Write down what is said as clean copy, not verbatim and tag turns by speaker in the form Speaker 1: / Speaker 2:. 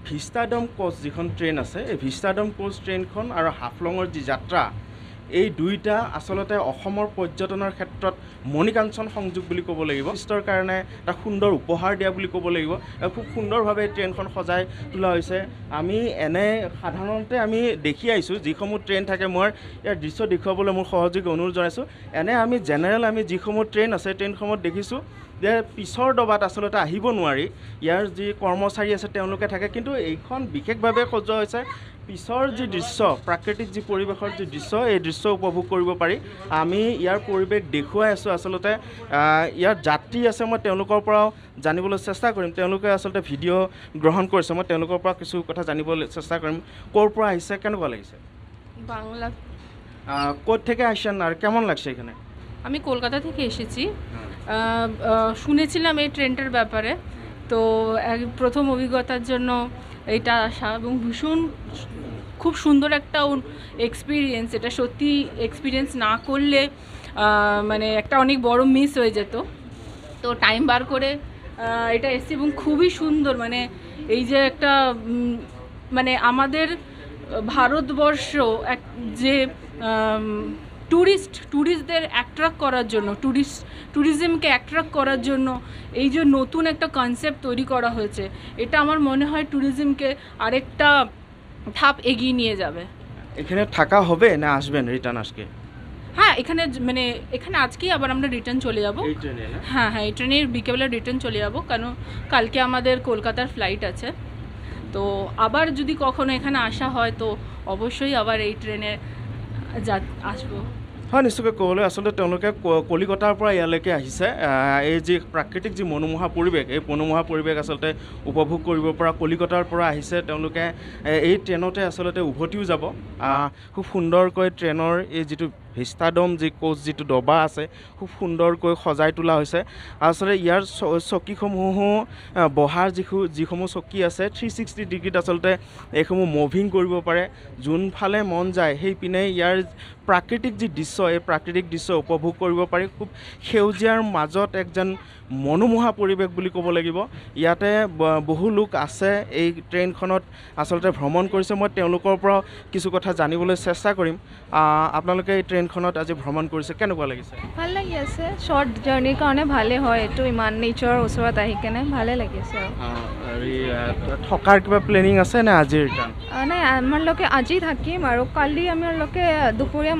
Speaker 1: Vistadome Koch যিখন train আছে এই ভিষ্টাডম কোচ ট্ৰেইনখন আৰু হাফলঙৰ যি যাত্ৰা এই দুইটা আচলতে অসমৰ পৰ্যটনৰ ক্ষেত্ৰত মণিকাঞ্চন সংযোগ বুলি ক'ব লাগিব। টুৰিষ্টৰ কাৰণে এটা সুন্দৰ উপহাৰ দিয়া বুলি ক'ব লাগিব। খুব সুন্দৰভাৱে ট্ৰেইনখন সজাই তোলা হৈছে। আমি এনে সাধাৰণতে আমি দেখি আহিছোঁ যিসমূহ ট্ৰেইন থাকে, মই ইয়াৰ দৃশ্য দেখুৱাবলৈ মোৰ সহযোগী অনুৰোধ জনাইছোঁ। এনে আমি জেনেৰেল আমি যিসমূহ ট্ৰেইন আছে ট্ৰেইনসমূহত দেখিছোঁ যে পিছৰ ডবাত আচলতে আহিব নোৱাৰি, ইয়াৰ যি কৰ্মচাৰী আছে তেওঁলোকে থাকে, কিন্তু এইখন বিশেষভাৱে সজোৱা হৈছে পিছৰ যি দৃশ্য, প্ৰাকৃতিক যি পৰিৱেশৰ যি দৃশ্য, এই দৃশ্য উপভোগ কৰিব পাৰি। আমি ইয়াৰ পৰিৱেশ দেখুৱাই আছোঁ। আচলতে ইয়াৰ যাত্ৰী আছে, মই তেওঁলোকৰ পৰাও জানিবলৈ চেষ্টা কৰিম। তেওঁলোকে আচলতে ভিডিঅ' গ্ৰহণ কৰিছে, মই তেওঁলোকৰ পৰা কিছু কথা জানিবলৈ চেষ্টা কৰিম। ক'ৰ পৰা আহিছে, কেনেকুৱা লাগিছে?
Speaker 2: বাংলা।
Speaker 1: কোথা থেকে আসছেন আর কেমন লাগছে এখানে?
Speaker 2: আমি কলকাতা থেকে এসেছি। শুনেছিলাম এই ট্রেনটার ব্যাপারে, তো প্রথম অভিজ্ঞতার জন্য এটা আসা এবং ভীষণ খুব সুন্দর একটা এক্সপিরিয়েন্স। এটা সত্যি এক্সপিরিয়েন্স না করলে মানে একটা অনেক বড় মিস হয়ে যেত। তো টাইম বার করে এটা এসেছি এবং খুবই সুন্দর। মানে এই যে একটা মানে আমাদের ভারতবর্ষ এক যে ট্যুরিস্টদের অ্যাট্রাক্ট করার জন্য, ট্যুরিজমকে অ্যাট্রাক্ট করার জন্য এই যে নতুন একটা কনসেপ্ট তৈরি করা হয়েছে, এটা আমার মনে হয় ট্যুরিজমকে আরেকটা ধাপ এগিয়ে নিয়ে যাবে।
Speaker 1: এখানে থাকা হবে না আসবেন রিটার্ন আজকে?
Speaker 2: হ্যাঁ, এখানে আজকেই আবার আমরা রিটার্ন চলে যাব। হ্যাঁ, এই ট্রেনের বিকেলে রিটার্ন চলে যাব, কারণ কালকে আমাদের কলকাতার ফ্লাইট আছে। তো আবার যদি কখনো এখানে আসা হয় তো অবশ্যই আবার এই ট্রেনে আসবো।
Speaker 1: হয়, নিশ্চয়কৈ ক'বলৈ আচলতে তেওঁলোকে কলিকতাৰ পৰা ইয়ালৈকে আহিছে। এই যি প্ৰাকৃতিক যি মনোমোহা পৰিৱেশ, এই মনোমোহা পৰিৱেশ আচলতে উপভোগ কৰিব পৰা কলিকতাৰ পৰা আহিছে তেওঁলোকে। এই ট্ৰেইনতে আচলতে উভতিও যাব। খুব সুন্দৰকৈ ট্ৰেইনৰ এই যিটো ভিষ্টাডম যি কোচ যিটো ডবা আছে খুব সুন্দৰকৈ সজাই তোলা হৈছে। আচলতে ইয়াৰ চকীসমূহো বহাৰ যিসমূহ চকী আছে 360 ডিগ্ৰীত আচলতে এইসমূহ মুভিং কৰিব পাৰে। যোনফালে মন যায় সেইপিনে ইয়াৰ প্ৰাকৃতিক যি দৃশ্য, এই প্ৰাকৃতিক দৃশ্য উপভোগ কৰিব পাৰি। খুব সেউজীয়াৰ মাজত একজন মনোমোহা পৰিৱেশ বুলি ক'ব লাগিব। ইয়াতে বহু লোক আছে এই ট্ৰেইনখনত আচলতে ভ্ৰমণ কৰিছে। মই তেওঁলোকৰ পৰাও কিছু কথা জানিবলৈ চেষ্টা কৰিম। আপোনালোকে এই ট্ৰেইনখনত আজি ভ্ৰমণ কৰিছে, কেনেকুৱা লাগিছে?
Speaker 3: ভাল লাগি আছে। শ্বৰ্ট জাৰ্ণিৰ কাৰণে ভালে হয় এইটো, ইমান নেচাৰৰ ওচৰত আহি কেনে ভালে লাগিছে।
Speaker 1: থকাৰ কিবা প্লেনিং আছে নে আজি ৰিটাৰ্ণ?
Speaker 3: নাই, আমালোকে আজি থাকিম আৰু কালি আমালোকে দুপৰীয়া